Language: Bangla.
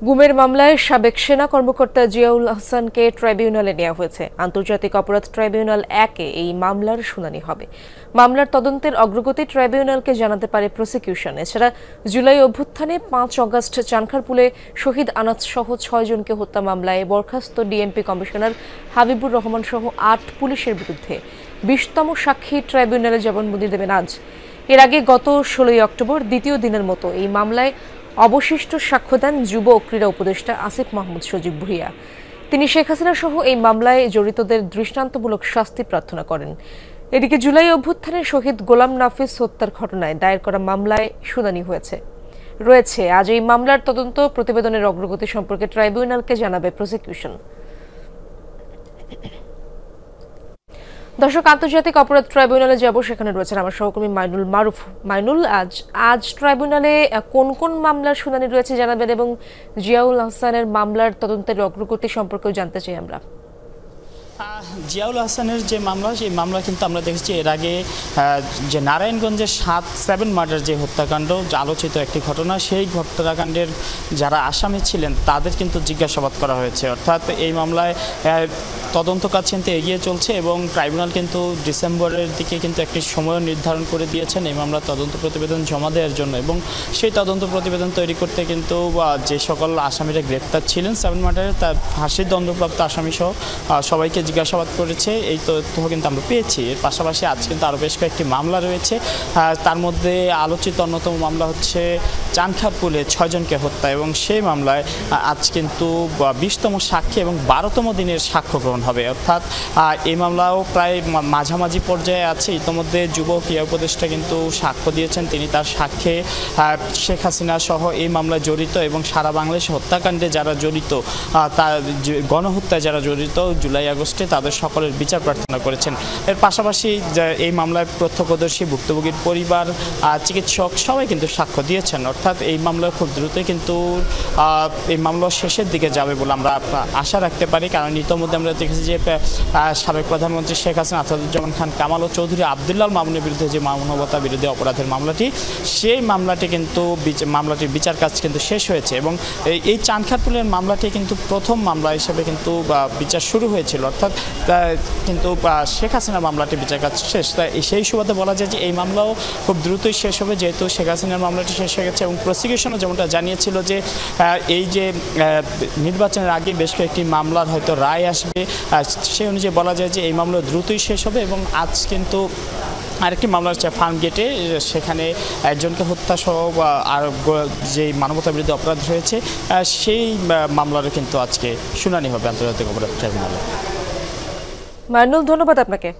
গুমের মামলায় সাবেক সেনা কর্মকর্তা জিয়াউল আহসানকে ট্রাইব্যুনালে নেওয়া হয়েছে। আন্তর্জাতিক অপরাধ ট্রাইব্যুনাল 1-এ এই মামলার শুনানি হবে। মামলার তদন্তের অগ্রগতি ট্রাইব্যুনালকে জানাতে পারে প্রসিকিউশন। এছাড়া জুলাই অভ্যুত্থানে 5 অগস্ট চানখারপুলে শহীদ আনাস সহ 6 জনকে হত্যা মামলায় বরখাস্ত ডিএমপি কমিশনার হাবিবুর রহমান সহ 8 পুলিশের বিরুদ্ধে 20তম সাক্ষী ট্রাইব্যুনালে জবানবন্দি দেবেন আজ। এর আগে গত 16 অক্টোবর দ্বিতীয় দিনের মতো এই মামলায় অবশিষ্ট সাক্ষ্য দেন যুব ও ক্রীড়া উপদেষ্টা আসিফ মাহমুদ সজীব ভুঁইয়া। তিনি শেখ হাসিনা সহ এই মামলায় জড়িতদের দৃষ্টান্তমূলক শাস্তি প্রার্থনা করেন। এদিকে জুলাই অভ্যুত্থানে শহীদ গোলাম নাফিস হত্যার ঘটনায় দায়ের করা মামলায় শুনানি রয়েছে। আজ এই মামলার তদন্ত প্রতিবেদনের অগ্রগতি সম্পর্কে ট্রাইব্যুনালকে জানাবে প্রসিকিউশন। দর্শক, আন্তর্জাতিক অপরাধ ট্রাইব্যুনালে যাব, সেখানে রয়েছেন আমার সহকর্মী মাইনুল মারুফ। মাইনুল, আজ ট্রাইব্যুনালে কোন কোন মামলার শুনানি রয়েছে জানাবেন, এবং জিয়াউল আহসানের মামলার তদন্তের অগ্রগতি সম্পর্কেও জানতে চাই আমরা। জিয়াউল আহসানের যে মামলা, সেই মামলা কিন্তু আমরা দেখেছি এর আগে যে নারায়ণগঞ্জের 7 মার্ডার যে হত্যাকাণ্ড আলোচিত একটি ঘটনা, সেই হত্যাকাণ্ডের যারা আসামি ছিলেন তাদের কিন্তু জিজ্ঞাসাবাদ করা হয়েছে। অর্থাৎ এই মামলায় তদন্ত কাজ কিন্তু এগিয়ে চলছে এবং ট্রাইব্যুনাল কিন্তু ডিসেম্বরের দিকে কিন্তু একটি সময় নির্ধারণ করে দিয়েছেন এই মামলার তদন্ত প্রতিবেদন জমা দেওয়ার জন্য। এবং সেই তদন্ত প্রতিবেদন তৈরি করতে কিন্তু যে সকল আসামিরা গ্রেপ্তার ছিলেন 7 মার্ডারে, তার ফাঁসির দণ্ডপ্রাপ্ত আসামি সহ সবাইকে জিজ্ঞাসাবাদ করেছে, এই তথ্য কিন্তু আমরা পেয়েছি। এর পাশাপাশি আজ কিন্তু আরও বেশ কয়েকটি মামলা রয়েছে। তার মধ্যে আলোচিত অন্যতম মামলা হচ্ছে চানখারপুলে 6 জনকে হত্যা, এবং সেই মামলায় আজ কিন্তু 20তম সাক্ষী এবং 12তম দিনের সাক্ষ্য গ্রহণ হবে। অর্থাৎ এই মামলাও প্রায় মাঝামাঝি পর্যায়ে আছে। ইতিমধ্যে যুব ক্রীড়া উপদেষ্টা কিন্তু সাক্ষ্য দিয়েছেন। তিনি তার সাক্ষ্যে শেখ হাসিনা সহ এই মামলায় জড়িত এবং সারা বাংলাদেশ হত্যাকাণ্ডে যারা জড়িত, তার গণহত্যায় যারা জড়িত জুলাই আগস্টে, তাদের সকলের বিচার প্রার্থনা করেছেন। এর পাশাপাশি এই মামলায় প্রত্যক্ষদর্শী, ভুক্তভোগীর পরিবার, চিকিৎসক সবাই কিন্তু সাক্ষ্য দিয়েছেন। অর্থাৎ এই মামলা খুব দ্রুতই কিন্তু এই মামলা শেষের দিকে যাবে বলে আমরা আশা রাখতে পারি। কারণ ইতিমধ্যে আমরা দেখেছি যে সাবেক প্রধানমন্ত্রী শেখ হাসিনা, আসাদুজ্জামান খান কামাল ও চৌধুরী আবদুল্লাহ মামুনের বিরুদ্ধে যে মানবতা বিরোধী অপরাধের মামলাটি, সেই মামলাটি কিন্তু মামলাটির বিচার কাজ কিন্তু শেষ হয়েছে। এবং এই চানখারপুলের মামলাটি কিন্তু প্রথম মামলা হিসেবে কিন্তু বিচার শুরু হয়েছিল। অর্থাৎ কিন্তু শেখ হাসিনার মামলাটি বিচার কাজ শেষ, তাই সেই সুবাদে বলা যায় যে এই মামলাও খুব দ্রুতই শেষ হবে, যেহেতু শেখ হাসিনার মামলাটি শেষ হয়ে গেছে। এবং প্রসিকিউশনও যেমনটা জানিয়েছিল যে এই যে নির্বাচনের আগে বেশ কয়েকটি মামলার হয়তো রায় আসবে, সেই অনুযায়ী বলা যায় যে এই মামলা দ্রুতই শেষ হবে। এবং আজ কিন্তু আরেকটি মামলা হচ্ছে ফার্ম গেটে, সেখানে একজনকে হত্যা সহ আর যে মানবতা বিরোধী অপরাধ রয়েছে, সেই মামলারও কিন্তু আজকে শুনানি হবে আন্তর্জাতিক অপরাধ ট্রাইব্যুনালে। মাইনুল, ধন্যবাদ আপনাকে।